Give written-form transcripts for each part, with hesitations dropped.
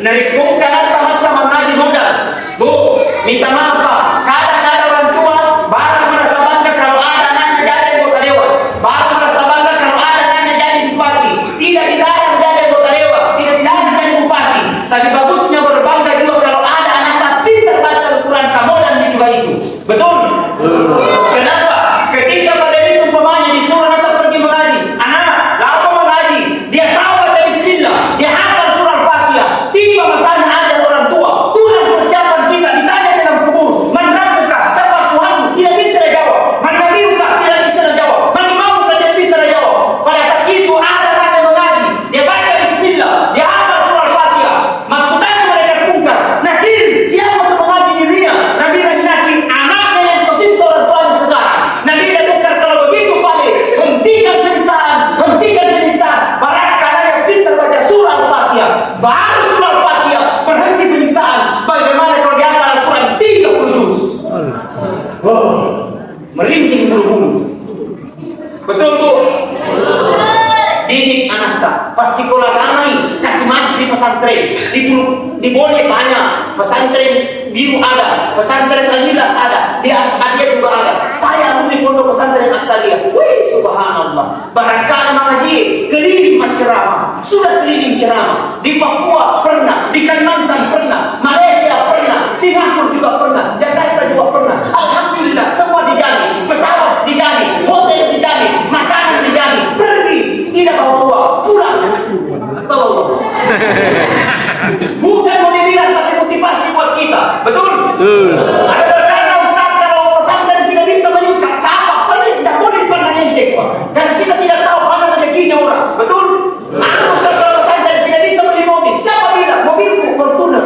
Narikungkan at sa mga modal. Bu, minta maaf Pak. Kadang-kadang orang tua baru merasa bangga kalau ada anaknya jadi anggota dewan. Baru merasa bangga kalau ada anaknya jadi bupati. Tidak dilarang jadi anggota dewan, tidak dilarang jadi bupati. Tapi bagusnya berbangga juga kalau ada anak pintar baca Al-Quran kamu dan juga itu. Betul? Kenapa? Ketika pada itu umpamanya disuruh anak pergi mengaji, anak lama mengaji, dia tahu baca bismillah, dia hafal surah Al-Fatihah. Tiba masanya ada orang tua, kurang persiapan kita ditanya dalam kubur, man rabbuka, siapa Tuhanmu? Tidak bisa dia jawab. Man nabiyuka, tidak bisa dia jawab. Man imamuka, tidak bisa dia jawab. Pada saat itu ada anak mengaji, dia baca bismillah, dia hafal surah Al-Fatihah. Makutanya mereka bongkar. Nakir, siapa untuk mengaji dirinya? Nabi lagi anaknya yang tersiksa orang tuanya sekarang. Nabi dia bongkar kalau begitu Pak, hentikan penyiksaan, hentikan penyiksaan. Barangkali yang pintar baca surah Al-Fatihah, baru surah Al-Fatihah berhenti penyiksaan. Bagaimana kalau dia hafal Al-Quran 30 juz? Oh, merinding bulu-bulu. Betul Bu? Didik anak tak pas sekolah damai, kasih masuk di pesantren, di boleh banyak pesantren biru ada, pesantren Al-Hilas ada, di Asadiah juga ada. Saya di pondok pesantren Asadiah. Wih, subhanallah. Barangkali mengaji, keliling menceramah, sudah keliling ceramah di Papua pernah, di Kalimantan pernah, Malaysia pernah, Singapura juga pernah, Jakarta juga pernah. Alhamdulillah semua dijamin, pesawat dijamin, hotel dijamin, makanan dijamin, pergi tidak bawa pulang. Tahu? Bukan mau dibilang tapi motivasi buat kita, betul? Ada terkadang Ustaz kalau pesantren tidak bisa meningkat, capek, paling tidak boleh pernah nyontek Pak. Karena kita tidak tahu mana rezekinya orang, betul? Ada Ustaz kalau pesantren tidak bisa beli mobil, siapa bilang mobilku Fortuner?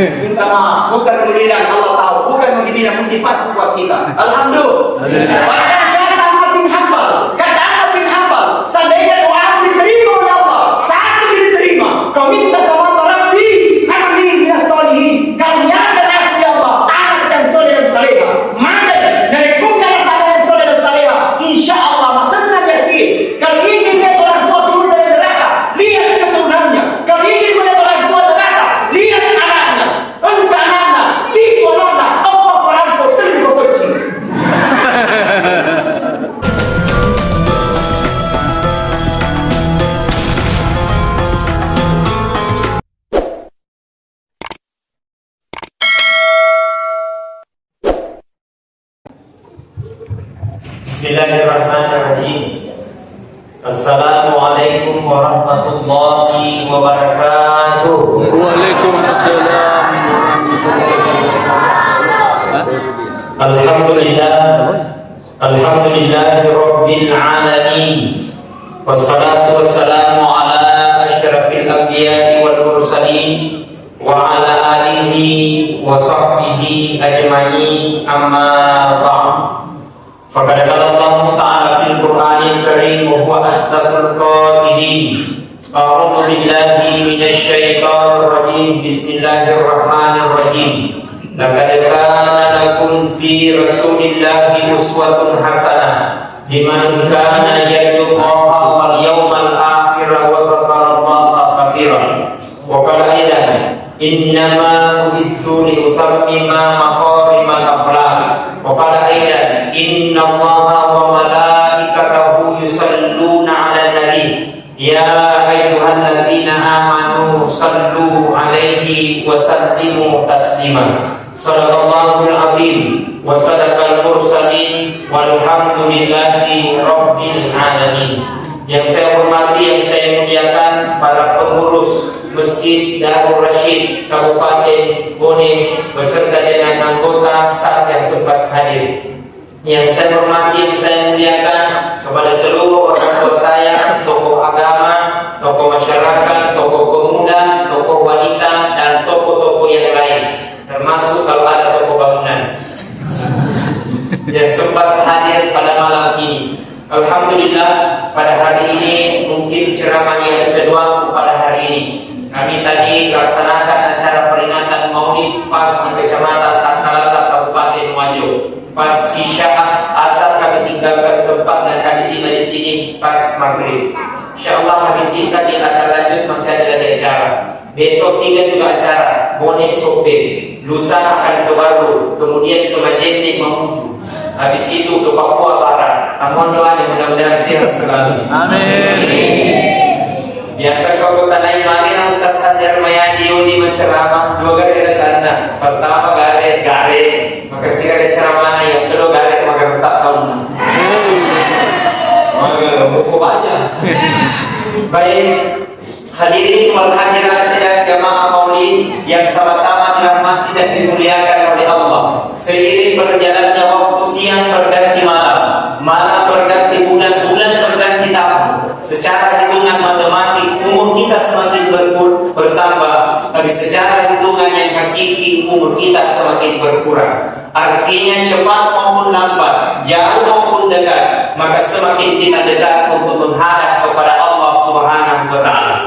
Minta maaf, bukan mendidik, Allah tahu, bukan mendidik, motivasi buat kita. Alhamdulillah. Bahkan Ahmad bin Hanbal, kata Ahmad bin Hanbal, seandainya doamu diterima oleh Allah, satu diterima, kau minta sama Allah, Rabbi, hamli minas solihin, kau nyatakan aku ya Allah, anak yang soleh dan salehah, maka dari bukan tanda yang soleh dan salehah, insya Allah masenang yakin. Kalau ingin lihat orang tua surga dari neraka, lihat keturunannya. Kalau ingin melihat orang tua neraka, lihat anaknya. Entah anak, itu anaknya, apa perangkau terima kecil. Bismillahirrahmanirrahim. Assalamualaikum warahmatullahi wabarakatuh. Waalaikumsalam. Alhamdulillah. Alhamdulillahi rabbil alamin. Wassalatu wassalamu ala asyrafil anbiya'i wal mursalin wa ala alihi wa sahbihi ajma'in, amma ba'd. Faqad qala Allah Ta'ala fil Qur'anil Karim wa huwa asdaqul qailin. A'udzu billahi minasy syaithanir rajim. Bismillahirrahmanirrahim. Laqad kana lakum fi Rasulillahi uswatun hasanah liman kana yarjullaha wal yawmal akhir wa dzakara Allaha katsiran. Wa qala aidan innama bu'istu li utammima maqarimal akhlaq. Wa qala aidan inna Allaha wa malaikatahu yusalluna 'alan nabi ya ayyuhalladzina amanu sallu 'alaihi wa sallimu taslima. Shadaqallahul azim wa sadaqal mursalin walhamdulillahi rabbil alamin. Yang saya hormati, yang saya muliakan para pengurus Masjid Darul Rasyid Kabupaten Bone beserta dengan anggota staf yang sempat hadir. Yang saya hormati, yang saya muliakan kepada seluruh orang tua saya, tokoh agama, tokoh masyarakat, tokoh pemuda, tokoh wanita, dan tokoh-tokoh yang lain, termasuk kalau ada tokoh bangunan yang sempat hadir pada malam ini. Alhamdulillah, pada hari ini mungkin ceramah yang kedua pada hari ini. Kami tadi laksanakan acara peringatan Maulid pas di Kecamatan Takalala, Kabupaten Wajo. Pas isya asar kami tinggalkan tempat dan kami tiba di sini pas maghrib. Insyaallah habis isya kita akan lanjut, masih ada lagi acara. Besok 3 juga acara, bonek sope, lusa akan ke Baru, kemudian ke Majene Mamuju, habis itu ke Papua Barat. Mohon doanya mudah-mudahan sehat selalu. Amin. Biasa kau tanai lagi na Ustaz Andar Mayadi di menceramah 2 kali ada sana. Pertama garet, makasih ada ceramah yang kedua garet maka tak tahu. Maka buku banyak. Baik, hadirin wal hadirat sidang jamaah maulid yang sama-sama dirahmati dan dimuliakan oleh Allah. Seiring berjalannya waktu, siang berganti malam, malam berganti bulan, bulan berganti tahun. Secara hitungan matematik umur kita semakin bertambah, tapi secara hitungan yang hakiki umur kita semakin berkurang. Artinya cepat maupun lambat, jauh maupun dekat, maka semakin kita dekat untuk menghadap kepada Allah Subhanahu wa Ta'ala.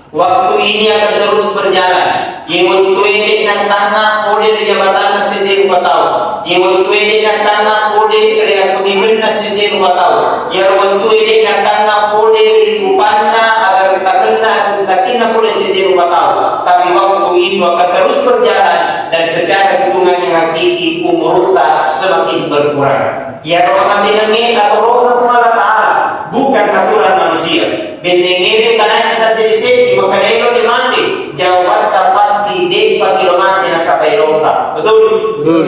Waktu ini akan terus berjalan. Yang waktu dengan tanah oleh jabatan sendiri tahu. Yang waktu dengan tanah oleh reasudimen sendiri tahu. Yang waktu dengan tanah oleh rupanna agar kita kena cintakin boleh sendiri tahu. Tapi waktu itu akan terus berjalan dan secara hitungan yang hakiki umur kita semakin berkurang. Ya rahmatin atau rahmat Ta'ala, bukan aturan manusia. Bentengere karena kita sedih maka dia di mati. Jawaban tak pasti dek pagi mati nasa pairota. Betul? Betul.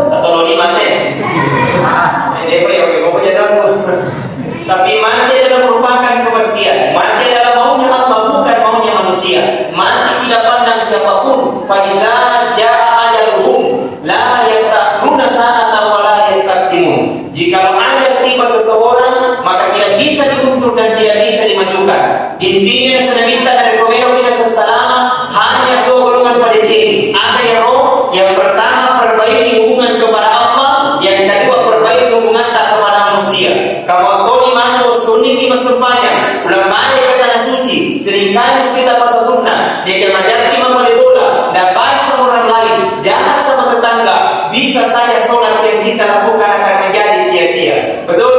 Atau lo di mati? Ini apa yang kau jadi? Tapi mati adalah merupakan kepastian. Mati adalah maunya Allah, bukan maunya manusia. Mati tidak pandang siapapun. Faiza jaa ajaluhum la yastakhiruna sa'atan wa la yastaqdimun. Jika ajal tiba seseorang, maka tidak bisa diundur dan tidak bisa dimajukan. Intinya senamita dari Romeo kita sesalama hanya 2 golongan pada ciri. Ada yang roh, yang pertama perbaiki hubungan kepada Allah, yang kedua perbaiki hubungan tak kepada manusia. Kalau kau dimana sunni kita sembahyang, ulang balik ke tanah suci, seringkali kita pasal sunnah, dia akan mengajar kita boleh bola, dan baik sama orang lain, jangan sama tetangga. Bisa saja sholat yang kita lakukan akan menjadi sia-sia. Betul?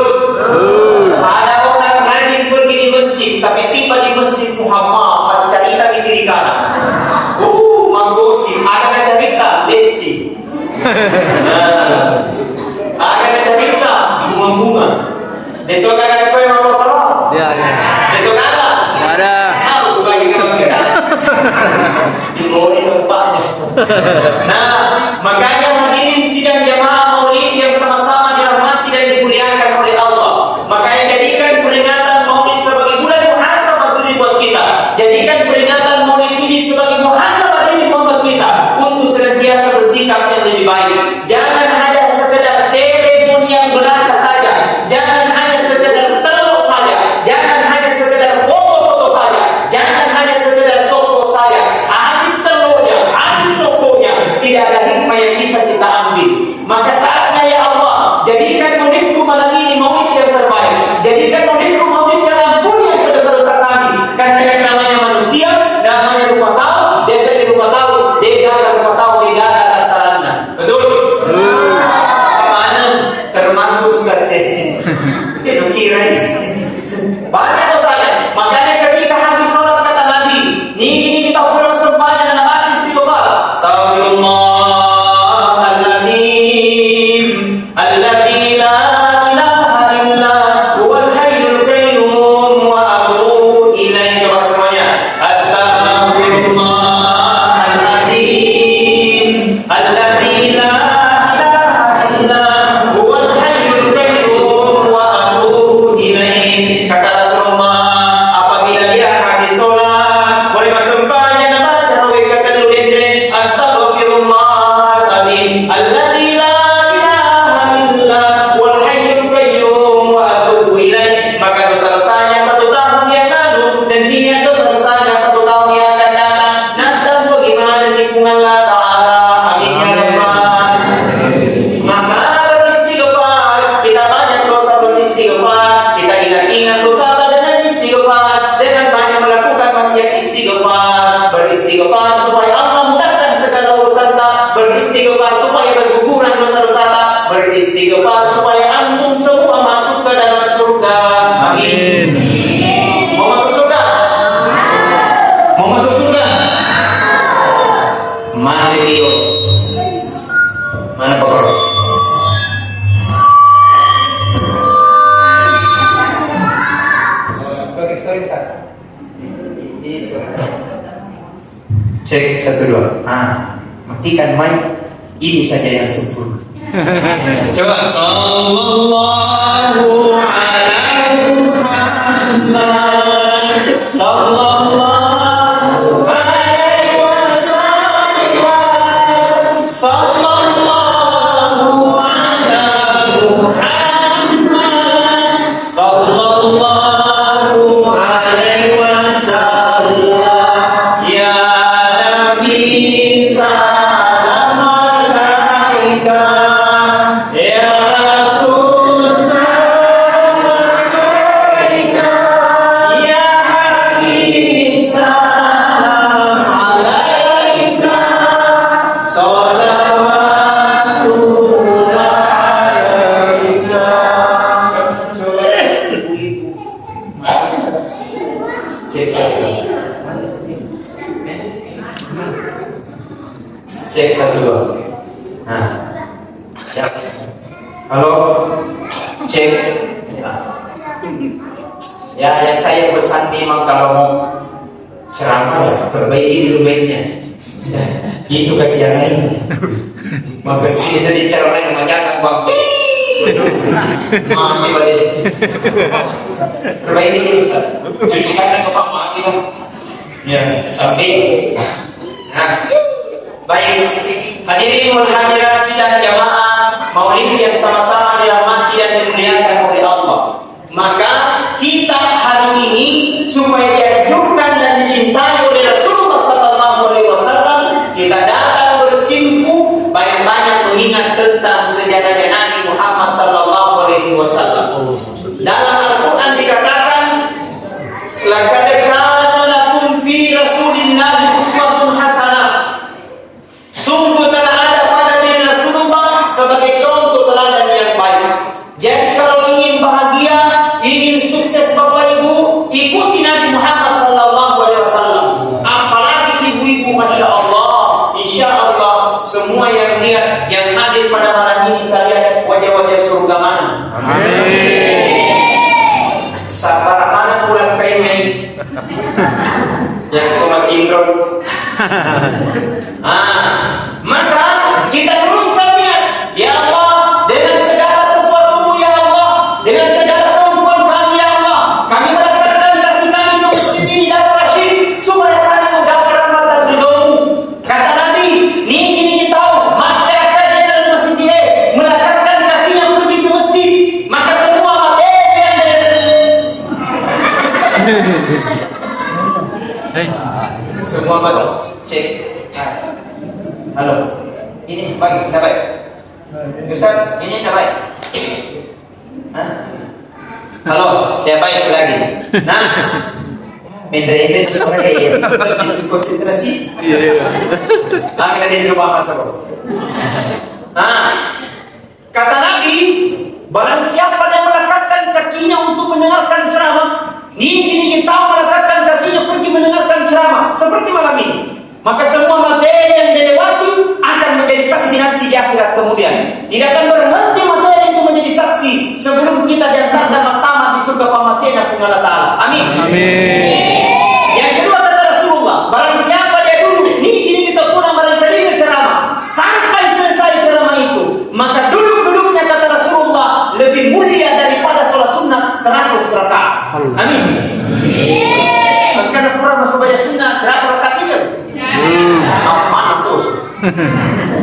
Ada orang rajin pergi di masjid, tapi tiba di masjid Muhammad cerita di kiri kanan. Manggosi, ada cerita lesti. Ada cerita bunga-bunga. Itu kan ada kau yang mau Ya. itu kan Ada. tahu bagi kita. Di mulai tempatnya. Nah, makanya hadirin sidang jamaah maulid yang sama-sama dirahmati dan dimuliakan oleh Allah. Makanya jadikan peringatan maulid sebagai bulan muhasabah diri buat kita. Jadikan peringatan maulid ini sebagai muhasabah diri buat kita untuk senantiasa bersikap yang lebih baik. Jangan hanya sekedar seremoni yang belaka saja. Jangan hanya sekedar telur saja. Jangan hanya sekedar foto-foto saja. Jangan hanya sekedar soko saja. Habis telurnya, habis sokonya, tidak ada hikmah yang bisa kita ambil. Maka saatnya ya Allah, jadikan maulidku malam ini maulid yang terbaik. Jadikan maulidku maulid yang ampuni yang dosa-dosa kami. Karena yang namanya manusia, namanya rupa tahu, biasanya rupa tahu, dia gagal rupa tahu, dia gagal asalnya. Betul? Leo. Mana pokok? Sorry, Ustaz. Cek 1 2. Matikan mic. Ini saja yang sempurna. Coba sallallahu alaihi Muhammad sallallahu alaihi wasallam sallallahu alaihi Muhammad sallallahu alaihi wasallam ya Nabi salam alaika ya Rasul salam alaika ya Habib salam alaika salawatullah alaika. Cek 1 2. Ya. Halo. Cek. Ya, yang saya pesan memang kalau mau ceramah ya perbaiki dulu baiknya. Itu kasihan lain. Maka sih jadi ceramah yang menjaga bang. Mati balik. Perbaiki dulu Ustaz. Cucikan ke Pak Mati bang. Ya, sampai. Nah. Baik, hadirin wal hadirat sidang jamaah Maulid yang sama-sama dirahmati dan dimuliakan oleh Allah. Maka kita hari ini supaya dianjurkan dan dicintai oleh Rasulullah sallallahu alaihi wasallam, kita datang bersimpu banyak-banyak mengingat tentang sejarahnya Nabi Muhammad sallallahu alaihi wasallam. Dalam Al-Qur'an dikatakan, laqad kana lakum fi Rasulillahi uswatun hasanah. Sungguh telah ada pada diri Rasulullah sebagai contoh teladan yang baik. Jadi kalau ingin bahagia, ingin sukses Bapak Ibu, ikuti Nabi Muhammad sallallahu alaihi wasallam. Apalagi ibu-ibu, masya Allah, insya Allah semua yang lihat, yang hadir pada malam ini saya lihat wajah-wajah surga mana. Amin. Sabar mana pulang kainnya yang tomat indro. Maka kita teruskan niat, ya Allah, dengan segala sesuatu ya Allah, dengan segala kemampuan kami ya Allah, kami mendapatkan kaki kami untuk masjid ini dan rasyid supaya kami mendapat rahmat dan ridho-Mu. Kata Nabi, ini tahu maka kalian dalam masjid ini meletakkan kakinya pergi ke masjid, maka semua semua batal. Cek. Halo. Ini baik, tidak baik. Ustaz, ini tidak baik. Halo, tidak baik lagi. Nah, Mendra suara dia. Konsentrasi. Kita di rumah kasar. Kata Nabi, barang siapa yang melekatkan kakinya untuk mendengarkan ceramah, ini kita melekatkan kakinya pergi mendengarkan ceramah seperti malam ini, maka semua materi yang dilewati akan menjadi saksi nanti di akhirat kemudian. Tidak akan berhenti materi itu menjadi saksi sebelum kita diantarkan pertama di surga Pamasena Punggala Ta'ala. Amin. Amin. Yang kedua kata Rasulullah, barang siapa dia duduk, ini kita pun barangkali ceramah sampai selesai ceramah itu, maka duduk-duduknya kata Rasulullah lebih mulia daripada sholat sunnah 100 rakaat. Amin. Karena pernah masuk banyak sunnah 100 rakaat saja. Mana terus?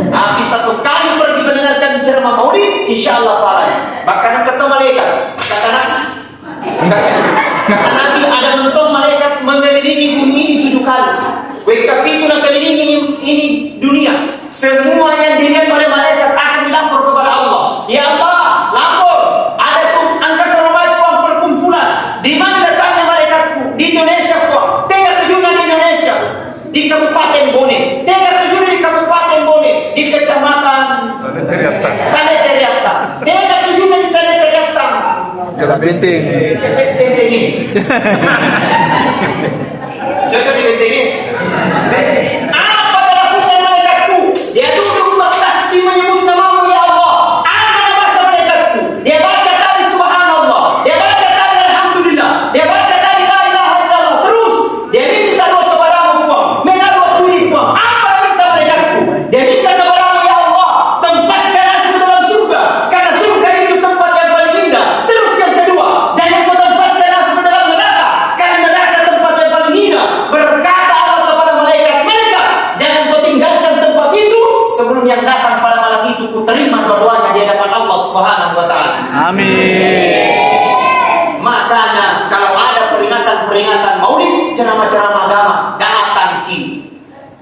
Habis 1 kali pergi mendengarkan ceramah Maulid, insya Allah pahalanya. Bahkan kata malaikat, kata Nabi ada mentong malaikat mengelilingi bumi ini 7 kali. WKP itu mengelilingi ini dunia. Semua yang dilihat oleh malaikat akan dilapor kepada Allah. Ya Allah, lapor. Ada angkat rumah uang perkumpulan. Di mana datangnya malaikatku? Di Indonesia kok. Tega tujuan di Indonesia. Di Kabupaten Bone. Tega tujuan di Kabupaten Bone. Di Kecamatan Tanah Teriakta. Tega tujuan di Tanah Teriakta. Jalan Benteng. Benteng ini. Cocok di Benteng ini. Apa dilakukan malaikatku?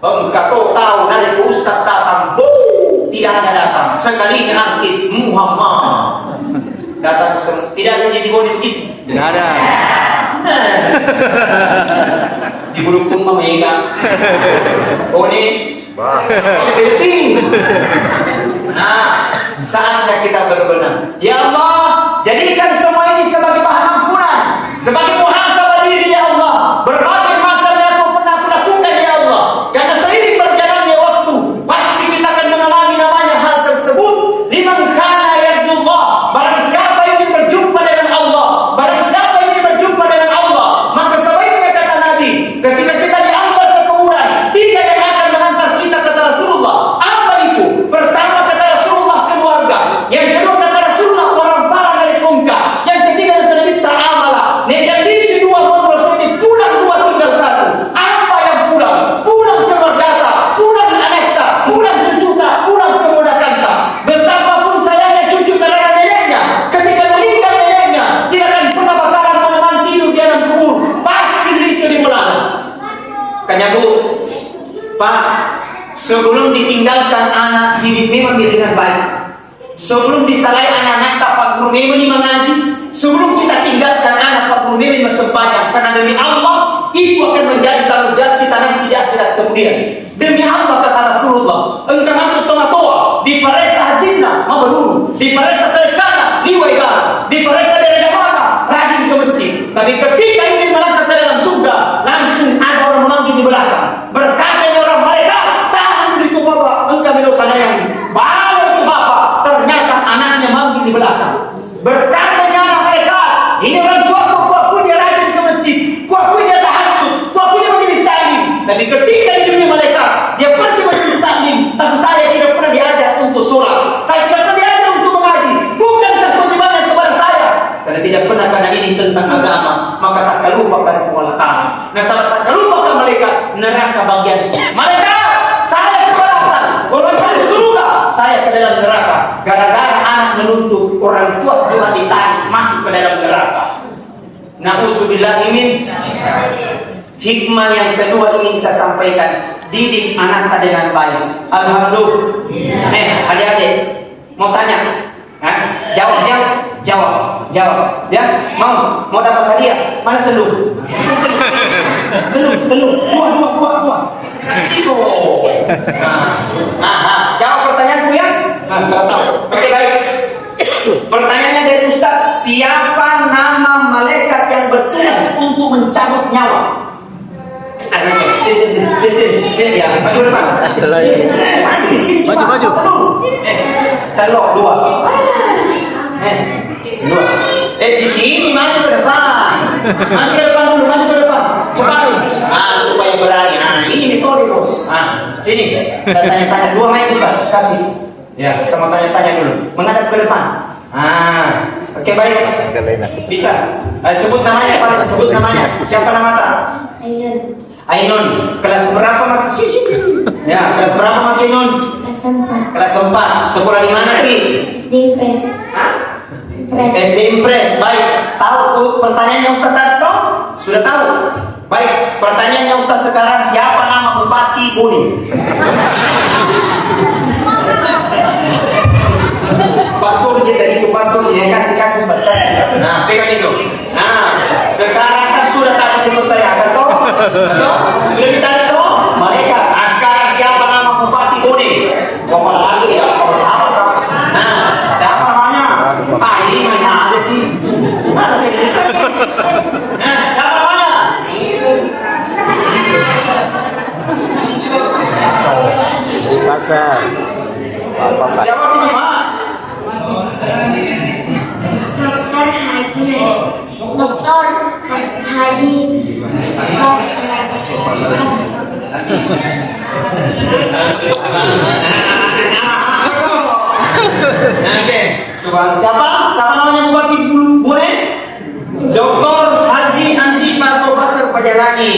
Engkau tahu dari ustaz datang, tidak ada datang. Sekalinya artis Muhammad datang, tidak ada jadi bodi begitu. Tidak ada. Di burung pun memega. Oh ini, nah, saatnya kita berbenah. Ya Allah, jadikan semua ini sebagai bahan ampunan, sebagai muhasabah diri ya Allah. Berbagai macam yang aku pernah lakukan ya Allah. Karena seiring berjalannya waktu, pasti kita akan mengalami namanya hal tersebut. Liman kana yarjullah, barang siapa yang ingin berjumpa dengan Allah, barang siapa yang ingin berjumpa dengan Allah, maka sebaiknya kata Nabi, ketika kita diantar ke kuburan, tiga yang akan mengantar kita kata Rasulullah. Apa itu? Pertama kata Rasulullah keluarga, yang kedua kata Rasulullah orang parah dari kongka, yang ketiga sedikit ta'amala. Jadi dua menurut ini pulang dua tinggal satu. Apa yang pulang? Pulang keluarga, pulang anakta, pulang cucuta, pulang kemudakanta. Betapapun sayangnya cucu terhadap neneknya, ketika meninggal neneknya tidak akan pernah bakalan menemani tidur di dalam kubur, pasti beliau dimulai. Kanyabu, Pak, sebelum ditinggalkan anak didik memang dengan baik. Sebelum disalai anak-anak Pak Guru memang mengaji. Sebelum kita tinggalkan anak Pak Guru memang sembahyang. Karena demi Allah itu akan menjadi tanggung jawab kita nanti di akhirat kemudian. Demi Allah kata Rasulullah, engkau matu toa di paresa hajinna mabrur, di paresa sedekana liwaiga, di paresa dari jamaah rajin ke masjid. Tapi ketika ingin melangkah ke dalam surga, langsung ada orang memanggil di belakang. Berkata orang mereka, tahan dulu itu bapak, engkau belum tanyai. Balik itu bapak, ternyata anaknya manggil di belakang. Berkatanya anak mereka, ini orang tuaku, kuaku dia rajin ke masjid, kuaku dia tahajud, kuaku dia majelis taklim. Tapi ketika di dunia mereka, dia pergi majelis taklim, tapi saya tidak pernah diajar untuk sholat, saya tidak pernah diajar untuk mengaji. Bukan kewajibannya kepada saya, karena tidak pernah, karena ini tentang agama, maka tak kelupakan kewalakan. Nah, saat tak kelupakan mereka, neraka bagian mereka, saya ke neraka, orang ke surga, saya ke dalam neraka. Gara-gara anak menuntut orang tua juga ditarik masuk ke dalam neraka. Na'udzubillah min. Hikmah yang kedua ingin saya sampaikan, didik anak dengan baik. Alhamdulillah. Adik-adik mau tanya, jawab ya, jawab. Ya, mau dapat hadiah? Mana telur? Telur, dua. Itu. Jawab pertanyaanku ya. Oke, baik. Pertanyaannya dari Ustaz, siapa nama malaikat yang bertugas untuk mencabut nyawa? Sini ya, maju depan. Maju di sini cepat. Telur dua. Dua. Di sini maju ke depan. Maju ke depan dulu, maju ke depan. Cepat. Supaya berani. Ini metode bos. Sini. Saya tanya-tanya dua mic Ustaz, kasih. Ya, sama tanya-tanya dulu. Menghadap ke depan. Oke, baik. Bisa. Sebut namanya, Pak. Sebut namanya. Siapa nama tak? Ainun. Kelas berapa mak? Sini. Ya, kelas berapa mak Ainun? Kelas 4. Kelas 4. Sekolah di mana nih? SD Impres. SD Impres. Baik. Tahu pertanyaannya Ustaz tadi? Sudah tahu? Baik. Pertanyaannya Ustaz sekarang, siapa nama Bupati Buni? Paspor je tadi itu, paspor je kasih Ustaz. Nah, pegang itu. Sekarang kan sudah tadi pertanyaan toh? Sudah ditanya toh? Malaikat. Sekarang siapa nama Bupati Bone? Ngomong lagi ya, kalau sama kau. Siapa namanya? Ini mana ada di? Mana di sini? Siapa namanya? Pasar. Siapa Cima? Dr. Haji. Dr. Haji. Oke. Siapa? Siapa namanya Bupati Bone? Dr. Haji Andi Paso Pasar Pajalani.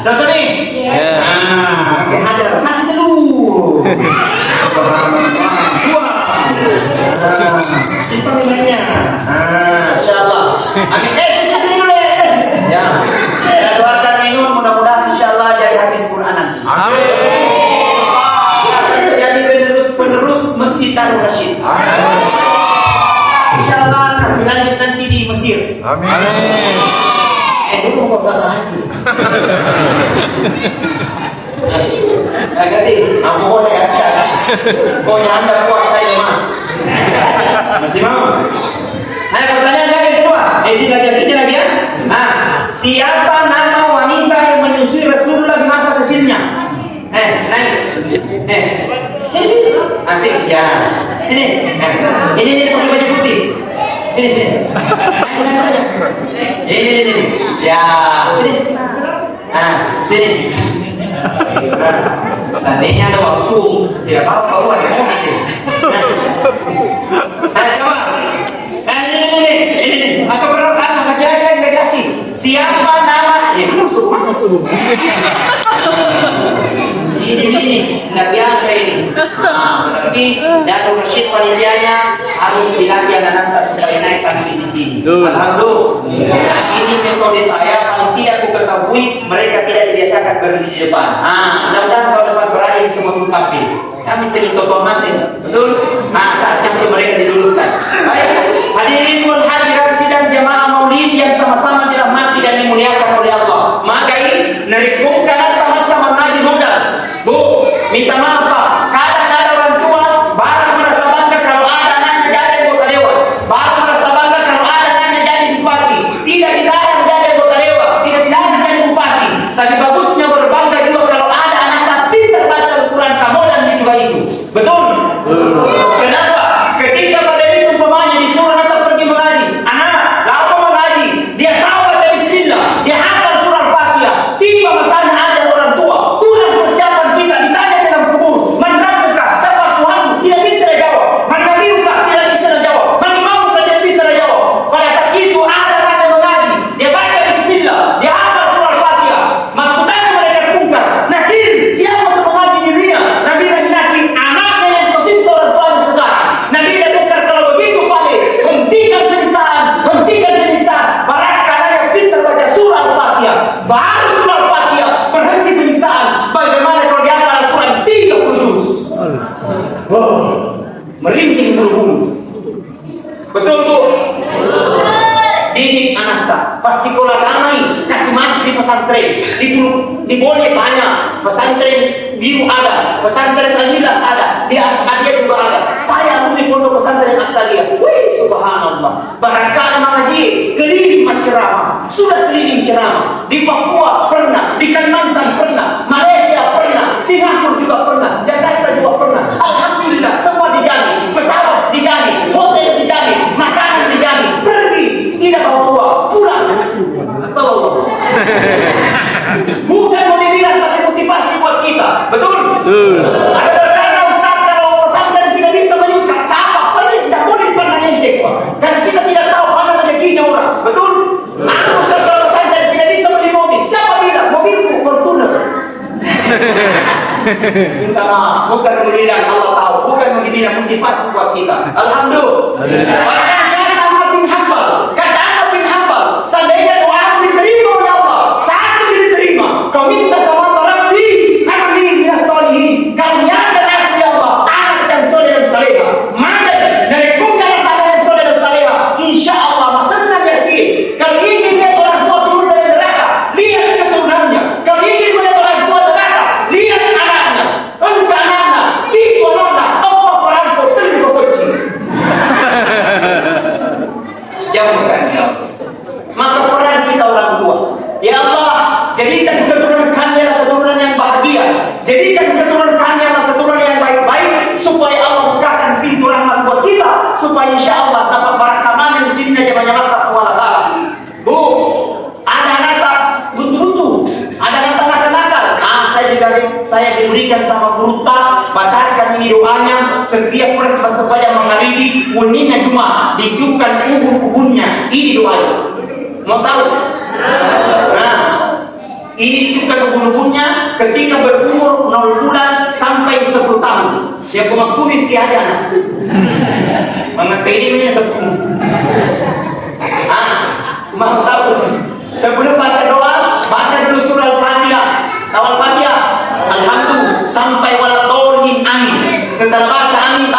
Cocok nih? Oke, hajar. Kasih dulu. Cinta nilainya. Insyaallah. Amin. Sini dulu ya. Ya, doakan minum mudah-mudahan insyaallah jadi habis Quran nanti. Amin. pengurus Masjid Darul Rashid. Insyaallah kasih lanjut nanti di Mesir. Amin. Dulu mau usah saja. Ganti, aku mau ganti. Pokoknya Anda puas saya Mas. Masih mau? Nah, pertanyaan yang kedua. Sila lagi ya. Nah, siapa nama wanita yang menyusui Rasulullah di masa kecilnya? Naik. Sini. Asik ya. Sini. Ini pakai baju putih. Sini. Naik saja. Ini. Ya, sini. Sini. Seandainya ada waktu, tidak apa-apa keluar ya mau nanti. Sama. Ini. Atau berapa laki-laki. Siapa nama? Ya masuk. Ini tidak biasa ini. Berarti Darul Rashid panitianya harus dilatih anak-anak supaya naik sampai di sini. Alhamdulillah. Ini metode saya paling tidak aku ketahui mereka tidak dibiasakan berdiri di depan. Mudah-mudahan tahun depan berakhir semua tampil. Kami sering tonton masing, betul? Saatnya untuk mereka diluluskan. Baik, hadirin wal hadirat sidang jamaah maulid yang sama-sama dirahmati dan dimuliakan oleh Allah. Maka ini nerikungkan macam mengaji modal. Bu, minta maaf Pak. Kadang ada orang tua baru merasa bangga kalau ada anaknya jadi anggota dewan. Baru merasa bangga kalau ada anaknya jadi bupati. Tidak dilarang jadi anggota dewan, tidak dilarang jadi bupati. Tapi bagusnya berbangga juga kalau ada anak pintar baca Al-Quran kamu dan juga itu. Betul? Kenapa? Ketika pada itu umpamanya disuruh anak pergi mengaji, anak lalu mengaji, dia tahu baca bismillah, dia hafal surah Al-Fatihah. Tiba masanya ada orang tua, kurang persiapan kita ditanya dalam kubur, man rabbuka, siapa Tuhanmu? Tidak bisa dijawab. Man nabiyuka? Tidak bisa dijawab. Man imamuka? Tidak bisa dijawab. Pada saat itu ada orang yang mengaji, dia baca bismillah, dia hafal surah Al-Fatihah. Makutanya mereka bungkar. Nakir, siapa untuk mengaji dirinya? Nabi lagi anaknya yang tersiksa orang tuanya sekarang. Nabi dia bungkar kalau begitu Pak, hentikan penyiksaan. Barangkali yang pintar baca surah Al-Fatihah, baru surah Al-Fatihah berhenti penyiksaan. Bagaimana kalau dia hafal Al-Quran 30 juz? Merinding bulu-bulu. Betul Bu? Didik anak tak pas sekolah damai kasih masuk di pesantren di boleh banyak pesantren biru ada, pesantren Al-Hilas ada, di Asadiah juga ada. Saya di pondok pesantren Asadiah. Wih subhanallah, barangkali mengaji keliling ceramah, sudah keliling ceramah di Papua pernah, di Kalimantan pernah, Malaysia pernah, Singapura juga pernah, Jakarta juga pernah. Alhamdulillah semua dijamin, pesawat dijamin, hotel dijamin, makanan dijamin, pergi tidak bawa pulang. Bukan mau dibilang tapi motivasi buat kita, betul? Ada karena Ustaz kalau pesantren tidak bisa menyukai capek, paling tidak boleh dipandang enteng Pak. Karena kita tidak tahu mana rezekinya orang, betul? Ustaz kalau pesantren tidak bisa beli mobil, siapa bilang mobilku Fortuner? Minta maaf, bukan menghina, Allah tahu, bukan menghina, motivasi buat kita. Alhamdulillah. Kata Ahmad bin Hanbal, seandainya doa diterima oleh Allah, satu diterima. Kau minta sama Allah, Rabbi, habli minas solihin. Kau nyatakan aku ya Allah, anak dan soleh dan salehah. Maka dari kungkaran anak yang soleh dan salehah, insya Allah masenang yakin. Kalau ingin lihat orang tua surga dari neraka, lihat keturunannya. Kalau ingin melihat orang tua neraka, lihat anaknya. Entah anaknya, tipu anaknya, apa perangkau, terima kecil. Jauhkan ya Allah. Maka peran kita orang tua, ya Allah, jadikan keturunan kami adalah keturunan yang bahagia, jadikan keturunan kami adalah keturunan yang baik-baik, supaya Allah bukakan pintu rahmat buat kita, supaya insya Allah dapat barakaman di sini aja banyak Allah. Bu, ada anak butuh, ada anak nakal. Saya diberikan sama guru tak bacakan ini doanya setiap orang persebaya mengaliri uninya cuma ditiupkan ubun-ubunnya. Ini doanya. Mau tahu? Nah, ini ditiupkan ubun-ubunnya ketika berumur 0 bulan sampai 10 tahun. Dia cuma kumis di aja. Mengerti ini 10. Mau tahu? Sebelum baca doa, baca dulu surah Al-Fatihah. Tahu Al-Fatihah? Alhamdulillah sampai waladhdallin amin. Setelah baca amin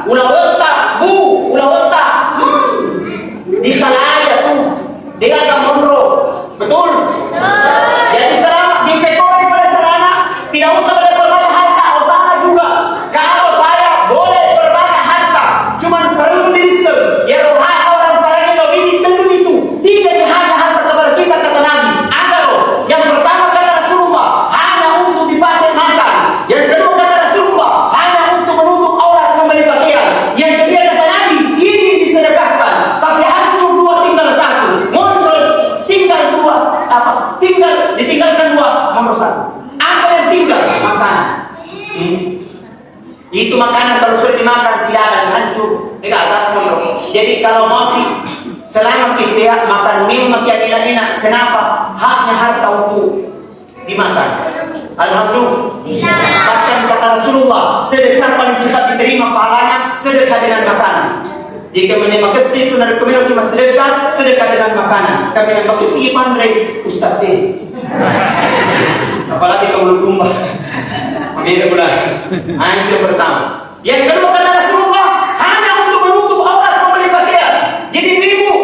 ulah otak, bu, ulah otak. Di sana aja tuh, dia agak mondro, betul? Jadi selama di PKW pada carana, tidak usah berbanyak harta, usaha juga. Kalau saya boleh berbanyak harta, cuman perlu disem, ya rohani orang parahnya lo ini tentu itu. Tidak hanya harta kepada kita kata Nabi. Ada loh, yang pertama kata Rasulullah, hanya untuk dipakai makan. Yang kedua kata Rasulullah, hanya untuk menutup aurat membeli pakaian. Yang ketiga kata Nabi, ini disedekahkan. Tapi hancur dua tinggal satu. Muncul tinggal dua, ditinggalkan dua, nomor satu. Apa yang tinggal? Makanan. Itu makanan kalau sudah dimakan tidak ada hancur. Jadi kalau mati selama sehat makan mie makin enak. Kenapa? Haknya harta untuk dimakan. Alhamdulillah. Bahkan kata Rasulullah, sedekah paling cepat diterima pahalanya sedekah dengan makanan. Jika menerima kasih itu dari kemudian kita sedekah dengan makanan. Kami yang kasih pandai Ustaz ini. Apalagi kalau kumbah. Beda pula. Itu yang pertama. Yang kedua kata Rasulullah, hanya untuk menutup aurat membeli pakaian. Jadi ibu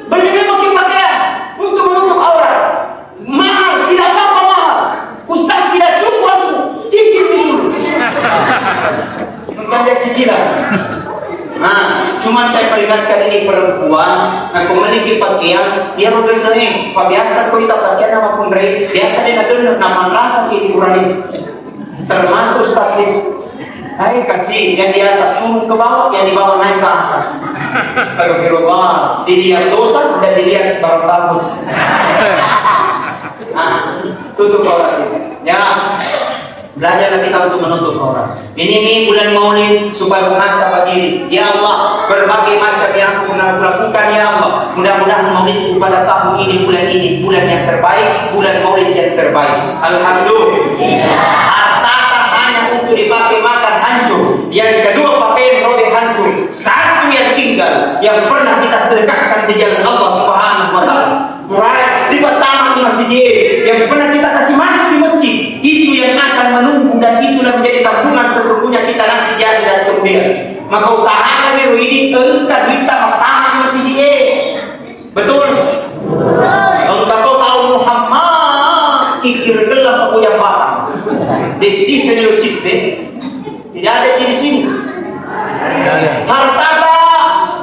beli pakai pakaian untuk menutup aurat. Mahal, tidak apa-apa mahal. Ustaz tidak cukup, cicil dulu. Bukan dia cicilan. Nah, cuma saya peringatkan ini perempuan yang memiliki pakaian, dia bekerja nih. Biasa kita pakaian sama pemberi, biasa dia nak nama rasa kita kurangin. Termasuk kasih, kasih yang di atas turun ke bawah, yang di bawah naik ke atas. Astagfirullah, dilihat dosa dan dilihat barang bagus. Nah, tutup aurat ya. Belajarlah kita untuk menutup aurat. Ini bulan Maulid supaya muhasabah diri. Ya Allah, berbagai macam yang aku pernah lakukan ya Allah. Mudah-mudahan Maulid pada tahun ini bulan yang terbaik, bulan Maulid yang terbaik. Alhamdulillah. Harta hanya untuk dipakai makan hancur. Yang kedua pakaian robek hancur. Satu yang tinggal yang pernah kita sedekahkan di jalan Allah Subhanahu wa taala. Di pertama di masjid yang pernah kita kasih masuk di masjid, itu yang akan menunggu dan itulah menjadi tabungan sesungguhnya kita nanti di akhirat kemudian. Maka usahakan biru ini engkau kita pertama di masjid. Betul? Engkau tahu Muhammad kikir gelap aku yang batang. Desi seni cipte tidak ada di sini. Harta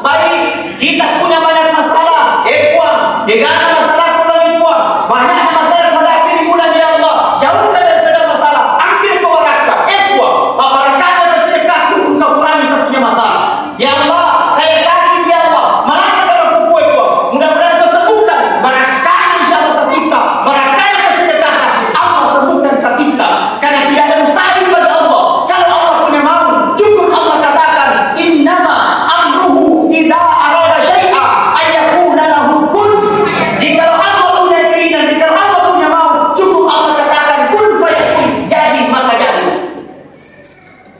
baik kita punya banyak masalah. Negara masalah pulang kuat. Banyak masalah pada akhir bulan ya Allah. Jauhkan dari segala masalah. Ambil ke barakah. Barakah bersedekah engkau kurangi satunya masalah. Ya Allah, saya sakit ya Allah. Merasakan aku kuat. Mudah-mudahan kau sembuhkan. Barakah insyaallah sakitah. Barakah bersedekah. Allah sembuhkan sakitah. Karena tidak ada mustahil bagi Allah. Kalau Allah punya mau, cukup Allah katakan innama amruhu idza arada syai'a ayyakuna lahu kun. Jika Allah punya keinginan, jika Allah punya mau, cukup Allah katakan kun fayakun, jadi maka jadi.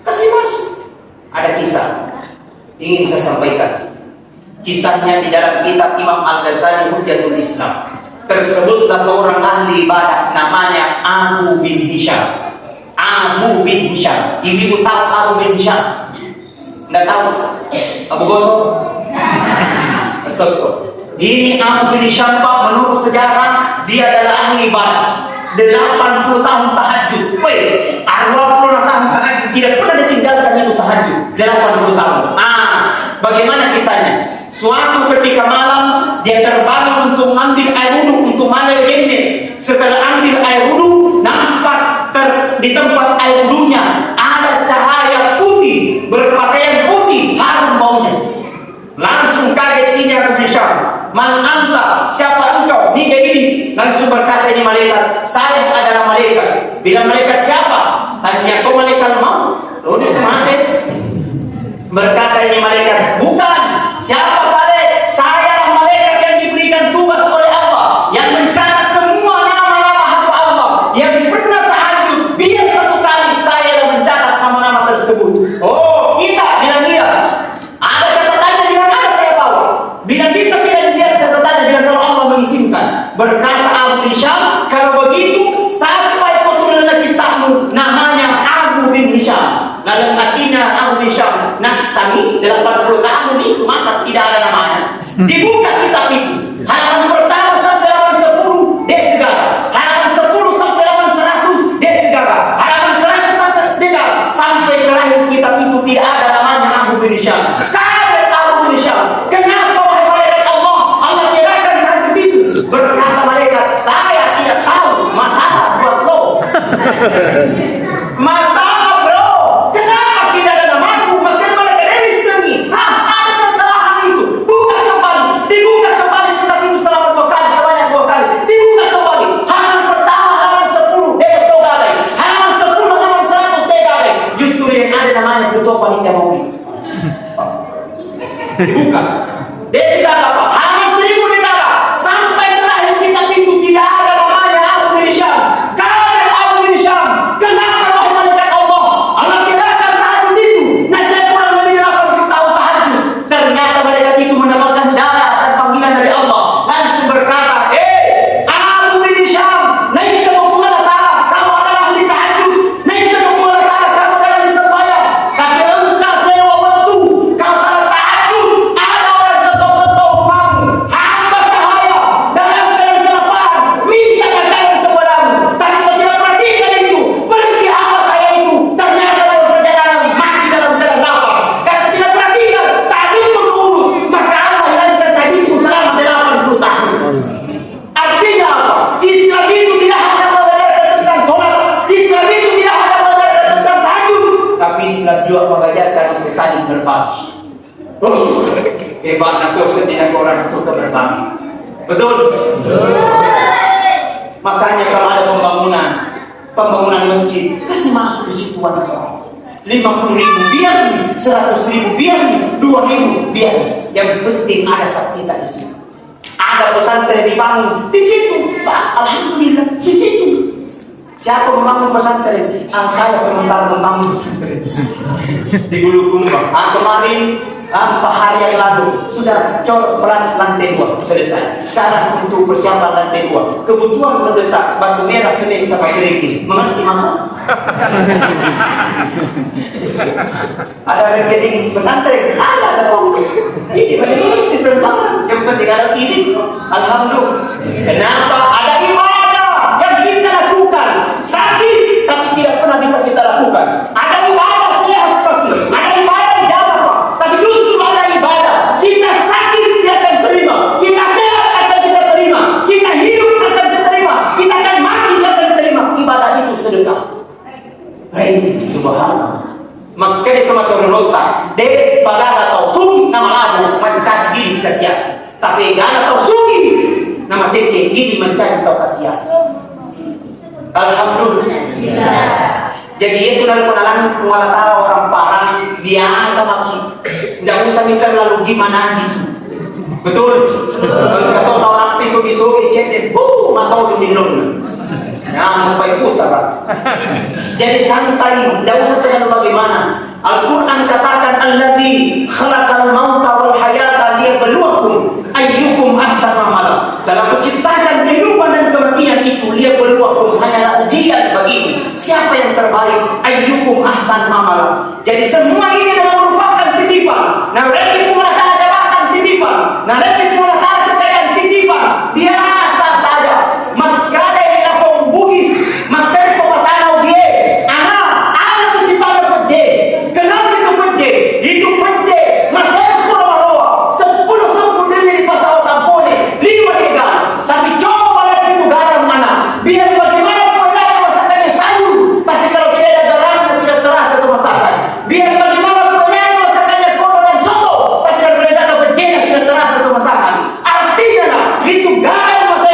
Kasih masuk. Ada kisah ingin saya sampaikan. Kisahnya di dalam kitab Imam Al-Ghazali Hujjatul Islam. Tersebutlah seorang ahli ibadah namanya Abu bin Hisham. Abu bin Hisham. Ibu tahu Abu bin Hisham? Tidak tahu? Abu Gosok? Sosok. Ini Abu bin Hisham menurut sejarah dia adalah ahli ibadah. 80 tahun tahajud. 20 tahun tahajud. Tidak pernah ditinggalkan itu tahajud. 80 tahun. Bagaimana kisahnya? Suatu ketika malam dia terbangun untuk mengambil air wudhu untuk mandi jende. Setelah ambil air wudhu, nampak di tempat air wudhunya ada cahaya putih, berpakaian putih, harum baunya. Langsung kaget ini Abu Hisham. Man anta, siapa engkau? Ini langsung berkata ini malaikat, saya adalah malaikat. Bila malaikat siapa? Tanya kau malaikat mau? Udah mati. Berkata ini malaikat, bukan. Siapa pada? Saya malaikat yang diberikan tugas oleh Allah, yang mencatat semua nama-nama hamba Allah yang pernah tahajud. Biar satu kali saya yang mencatat nama-nama tersebut. Oh, kita bilang dia. Ada catatannya bilang ada saya bawa. Bila bisa bilang dia catatannya bilang kalau Allah mengizinkan. Berkata Abu Hisham, kalau begitu sampai kau tulis kitabmu namanya Abu bin Hisham. Lalu artinya Abu Hisham Nasami 80 tahun itu masa tidak ada namanya. Dibuka kitab itu. Halaman pertama sampai halaman 10 dia digarap. Halaman 10 sampai halaman 100 dia digarap. Halaman 100 sampai digarap. Sampai terakhir kitab itu tidak ada namanya Abu bin Hisham. Kaget Abu bin Hisham. Kenapa wahai malaikat Allah? Allah nyerahkan hal itu. Berkata malaikat, saya tidak tahu masalah buat lo. Masalah bro. Kenapa tidak ada namaku? Maka malaikat ini sengit. Ada kesalahan itu. Buka kembali. Dibuka kembali kitab itu selama 2 kali, sebanyak 2 kali. Dibuka kembali. Halaman pertama, halaman 10 dia ketua galai. Halaman 10, halaman 100 dia galai. Justru yang ada namanya ketua panitia maulid. Dibuka. Dia tidak apa. Halaman 1000 ditara. Sampai terakhir kitab itu tidak ada namanya Abu bin Hisham. Kaget Abu bin Hisham. Kenapa wahai malaikat Allah? Allah tidakkan tahajud itu. Nah saya kurang lebih 80 tahun tahajud. Ternyata malaikat itu mendapatkan daya dan panggilan dari Allah. Langsung berkata, Abu bin Hisham, laisa maqula ta'ala, kamu adalah ahli tahajud. Laisa maqula ta'ala, kamu adalah ahli sembahyang. Tapi engkau sewa waktu, kau salah tahajud. Ada orang ketok-ketok rumahmu, hamba sahaya dalam keadaan kelaparan, minta makanan kepadamu. Tapi kau tidak perhatikan itu. Pergi hamba saya itu. Ternyata dalam perjalanan mati dalam jalan lapar. Karena tidak perhatikan, tahajudmu keurus. Maka Allah hilangkan tahajudmu selama 80 tahun. Artinya apa? Islam itu tidak hanya mengajarkan tentang sholat. Islam itu tidak hanya mengajarkan tentang tahajud. Tapi Islam juga mengajarkan untuk saling berbagi. Hebatnya kau setiap orang suka berbagi. Betul? Makanya kalau ada pembangunan masjid, kasih masuk di situ orang. 50.000 biar nih, 100.000 biar nih, 2.000 biar nih. Yang penting ada saksikan di situ. Ada pesantren dibangun di situ, Pak. Alhamdulillah di situ. Siapa membangun pesantren? Saya sementara membangun pesantren di Bulukumba. Kemarin 4 hari yang lalu sudah cor pelan lantai 2 selesai. Sekarang untuk persiapan lantai 2. Kebutuhan mendesak batu merah, semen sama kerikil. Mengerti maka? Ada rekening pesantren? Ada dong. Ini masih terbangun. Yang penting ada ini. Alhamdulillah. Kenapa? Ada ibadah yang kita lakukan. Sakit tapi tidak pernah bisa kita lakukan. Ada ibadah sehat tapi ada ibadah jalan Pak. Tapi justru ada ibadah. Kita sakit dia akan terima. Kita sehat akan kita terima. Kita hidup akan diterima. Kita akan mati dia akan terima. Ibadah itu sedekah. Subhanallah. Maka dia kemarin nota. Dia pada atau sugi nama lagu mencari diri kasias. Tapi gak atau sugi nama seke diri mencari atau kasias. Alhamdulillah. Jadi itu dari penalan pengalatara orang parang biasa maki. Tidak usah mikir lalu gimana gitu. Betul. Kalau orang pisau-pisau cek matau di lon. Nah, sampai putar. Jadi santai, tidak usah terlalu bagaimana. Al-Quran katakan alladzi khalaqal mauta wal hayata liyabluwakum ayyukum ahsanu amala. Dalam menciptakan kehidupan dan kematian itu liyabluwakum hanyalah ujian bagimu. Siapa yang terbaik? Ayyukum ahsanu amala. Jadi semua ini adalah merupakan titipan. Nah, rezeki mulakan jabatan titipan. Nah, rezeki mulakan kekayaan titipan. Biasa saja. Maka bugis, materi pepatah dia, anak tu si pada pece. Kenapa itu pece? Itu pece. Masa pulau 10 dari pasal tampone, 5 tiga. Tapi coba lihat itu garam mana. Biar bagaimana pemerintah masakannya sayur, tapi kalau tidak ada garamnya tidak terasa itu masakan. Biar bagaimana pemerintah masakannya kotor dan coto, tapi kalau tidak ada pecenya tidak terasa itu masakan. Artinya itu garam masa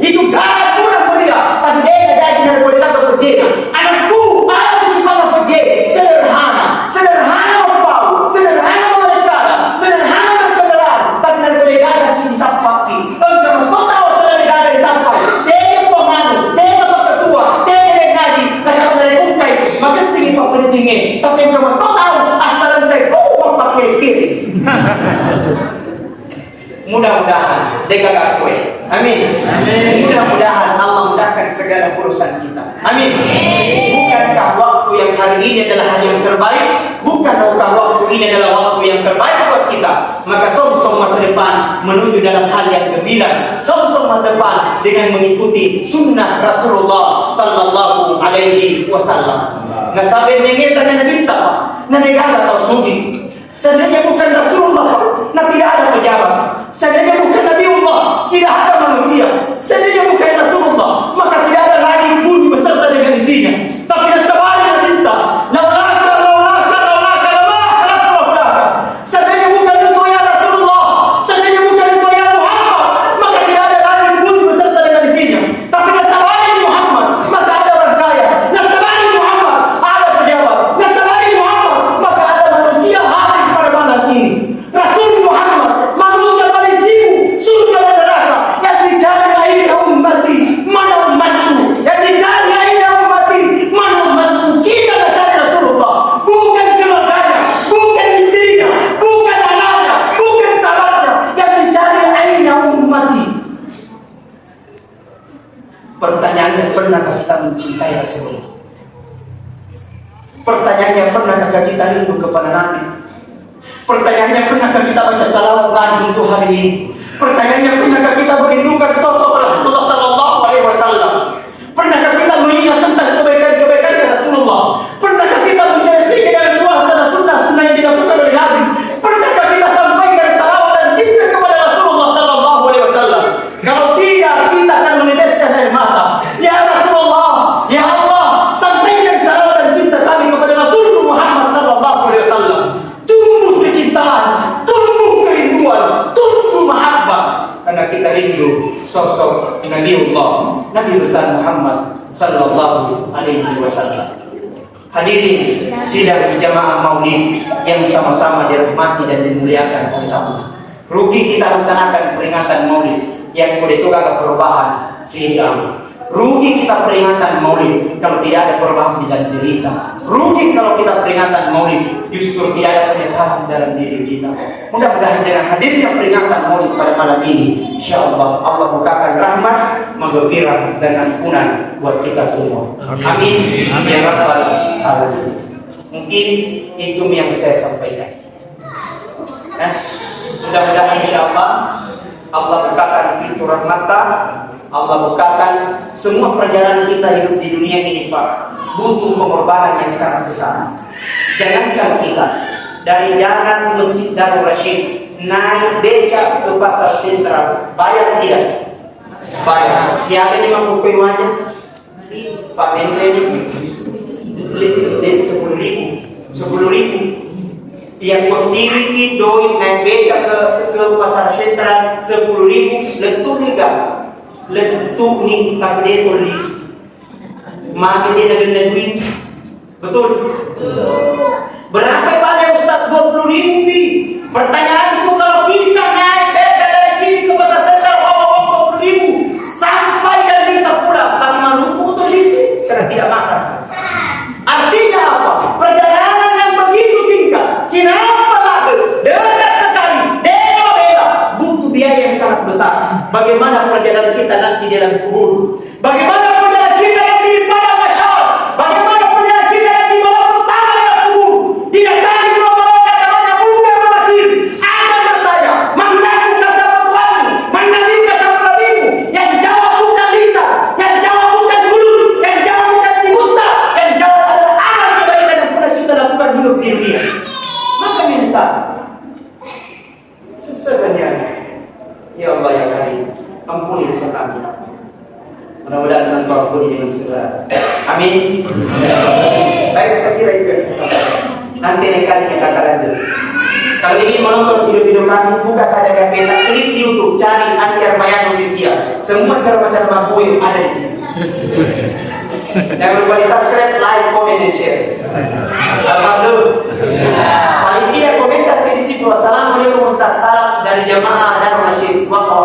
itu garam kurang mulia. Tapi dia jadi dari mereka bekerja. Anakku ada di sifat bekerja sederhana, sederhana berbau, sederhana mereka, sederhana berkendaraan. Tapi dari mereka ada kini sampah. Engkau tahu sudah negara di sampah. Dia pemanu, dia ketua, dia ngaji. Kata dari ungkai, maka sini pak pentingnya. Tapi engkau tahu asal ungkai, pakai kiri. Mudah-mudahan dia gak kue. Amin. Mudah-mudahan Allah mudahkan segala urusan kita. Amin. Bukankah waktu yang hari ini adalah hari yang terbaik, bukankah waktu ini adalah waktu yang terbaik buat kita? Maka song-song masa depan menuju dalam hal yang gembira. Song-song masa depan dengan mengikuti sunnah Rasulullah sallallahu alaihi wasallam. Nah, sampai mengingat dan minta Pak, nah negara atau sugi. Seandainya bukan Rasulullah, nah tidak ada pejabat. Seandainya bukan Nabiullah, tidak ada manusia. Seandainya bukan Rasulullah, maka tidak ada lagi bumi beserta dengan isinya. Tapi sebaliknya minta, laulaka lama khalaqnaka. Seandainya bukan engkau ya Rasulullah, seandainya bukan engkau ya Muhammad, maka tidak ada lagi bumi beserta dengan isinya. Tapi sebaliknya Muhammad, maka ada orang kaya. Sebaliknya Muhammad, ada pejabat. Sebaliknya Muhammad, maka ada manusia hadir pada malam ini. Rasul Muhammad, manusia paling sibuk surga dan neraka. Yang dicari aina ummati, mana umatku? Yang dicari aina ummati, mana umatku? Kita mencari Rasulullah, bukan keluarganya, bukan istrinya, bukan anaknya, bukan sahabatnya. Yang dicari aina ummati. Pertanyaannya, pernahkah kita mencintai Rasulullah? Pertanyaannya, pernahkah kita rindu kepada Nabi? Pertanyaannya, pernahkah kita baca salawat Nabi untuk hari ini? Pertanyaannya, pernahkah kita merindukan sosok Rasulullah sallallahu alaihi wasallam? Pernahkah kita mengingat tentang kebaikan-kebaikan Rasulullah? Pernahkah kita menyaksikan dengan suasana sunnah-sunnah yang dilakukan oleh Nabi? Pernahkah kita sampaikan salawat dan cinta kepada Rasulullah sallallahu alaihi wasallam? Kalau tidak, kita akan meneteskan air mata. Ya Rasulullah, ya Allah, sampaikan salawat dan cinta kami kepada Rasulullah Muhammad sallallahu alaihi wasallam. Tumbuh kecintaan, tumbuh kerinduan, tumbuh mahabbah, karena kita rindu sosok Nabiullah, Nabi besar Muhammad sallallahu alaihi wasallam. Hadirin sidang jamaah Maulid yang sama-sama dirahmati dan dimuliakan oleh Allah. Rugi kita laksanakan peringatan Maulid yang boleh itu agak perubahan di dalam. Rugi kita peringatan Maulid kalau tidak ada perubahan di dalam diri kita. Rugi kalau kita peringatan Maulid justru tidak ada penyesalan dalam diri kita. Mudah-mudahan dengan hadirnya peringatan Maulid pada malam ini, insyaallah Allah bukakan rahmat, maghfirah dan ampunan buat kita semua. Amin. Ya rabbal alamin. Mungkin itu yang saya sampaikan. Mudah-mudahan insyaallah Allah bukakan pintu rahmatnya. Allah bukakan semua perjalanan kita hidup di dunia ini, Pak, butuh pengorbanan yang sangat besar. Jangan sampai kita dari jalan Masjid Darul Rashid naik becak ke pasar sentral, bayar tidak? Bayar. Siapa yang mampu keuangannya? Pak Menteri ini 10.000. Yang memiliki doi naik becak ke pasar sentral 10.000 lentur legal. Lentuk ni tak dia tulis maka dia nak kena duit. Betul? Berapa pada Ustaz 20.000? Pertanyaanku, kalau kita naik beca dari sini ke pasar sentral bawa 20.000 sampai dan bisa pulang, tapi Maluku betul lisi karena tidak makan. Artinya apa? Perjalanan yang begitu singkat, Cinapa lagi dekat sekali, bela butuh biaya yang sangat besar. Bagaimana perjalanan kita nanti di dalam kubur? Bagaimana perjalanan kita nanti di padang mahsyar? Bagaimana perjalanan kita nanti malam pertama dalam kubur? Didatangi dua malaikat namanya Munkar dan Nakir akan bertanya, "Man nabiuka sama Tuhanmu? Man nabiuka sama nabimu?" Yang jawab bukan lisan, yang jawab bukan mulut, yang jawab bukan mulut, yang jawab adalah amal kebaikan yang pernah kita lakukan hidup di dunia. Maka menyesal. Sesungguhnya ya Allah ya Karim, ampuni dosa kami. Mudah-mudahan Engkau ampuni dengan segera. Amin. Baik, saya kira itu yang saya sampaikan. Nanti kali kita akan lanjut. Kalau ingin menonton video-video kami, buka saja Gapeta, klik di YouTube, cari Anjar Mayan Official. Semua cara-cara gue ada di sini. Jangan lupa di subscribe, like, comment, dan share. Alhamdulillah. Paling tidak komentar di situ. Assalamualaikum Ustaz, salam dari jamaah dan masjid. Waka.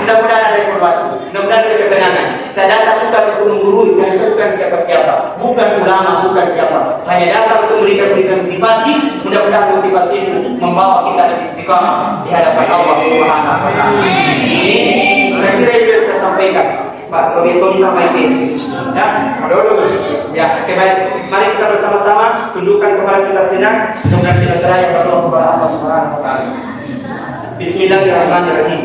Mudah-mudahan ada informasi, mudah-mudahan ada ketenangan. Saya datang bukan untuk menggurui, dan saya bukan siapa-siapa, bukan ulama, bukan siapa. Hanya datang untuk memberikan motivasi. Mudah-mudahan motivasi itu membawa kita lebih istiqamah di hadapan Allah Subhanahu wa Ta'ala. Ini saya kira itu yang saya sampaikan. Pak Tony tambah ini. Ya, dulu. Ya, oke baik. Mari kita bersama-sama tundukkan kepala kita sejenak, kemudian kita serahkan berdoa kepada Allah Subhanahu wa taala. Bismillahirrahmanirrahim.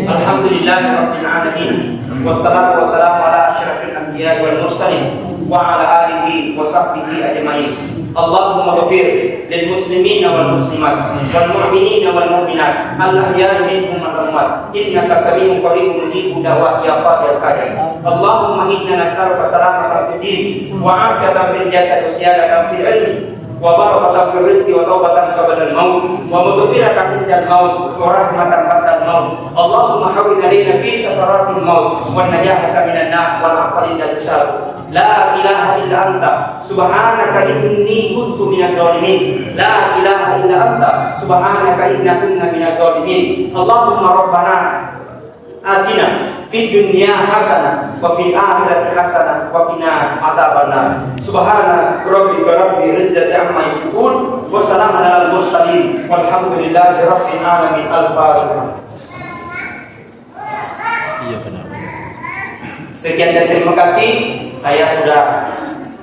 Alhamdulillahirabbil alamin. Wassalatu wassalamu ala asyrafil anbiya'i wal mursalin wa ala alihi wa sahbihi ajma'in. Allahumma ghfir lil muslimina wal muslimat wal mu'minina wal mu'minat al-ahya'i minhum wal amwat innaka sami'un qaribun mujibud da'wati ya qadir qadir. Allahumma inna nas'aluka salamatan fid din wa 'afiyatan fil jasad wa ziyadatan fil ilmi wa barakatan fil rizqi wa taubatan qabla al-maut wa maghfiratan inda al-maut wa rahmatan ba'da al-maut. Allahumma hawwin 'alaina fi sakaratil maut wa najahata minan nar wal 'afwa inda al-hisab. La ilaha illa anta subhanaka inni kuntu minadh dhalimin. La ilaha illa anta subhanaka inna kunna minadh dhalimin. Allahumma rabbana atina fid dunya hasanah wa fil akhirati hasanah wa qina adzabannar. Subhana rabbika rabbil izzati amma yasifun wa salamun alal mursalin walhamdulillahi rabbil alamin. Al-Fatihah. Iya benar. Sekian dan terima kasih. Saya sudah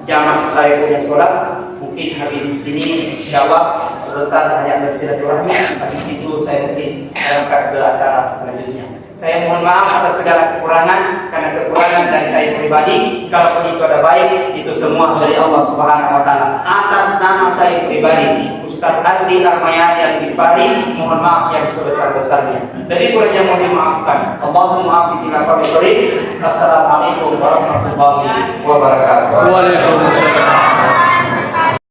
jamak saya punya sholat. Mungkin habis ini insyaallah sebentar hanya bersilaturahmi. Habis itu saya mungkin berangkat ke acara selanjutnya. Saya mohon maaf atas segala kekurangan, karena kekurangan dari saya pribadi. Kalau itu ada baik, itu semua dari Allah Subhanahu wa taala. Atas nama saya pribadi, Ustaz Andi Rahmayadi yang Dipari, mohon maaf yang sebesar-besarnya. Jadi kurangnya mohon dimaafkan. Allahumma maafi bila fa'alaikum. Assalamualaikum warahmatullahi wabarakatuh. Waalaikumsalam.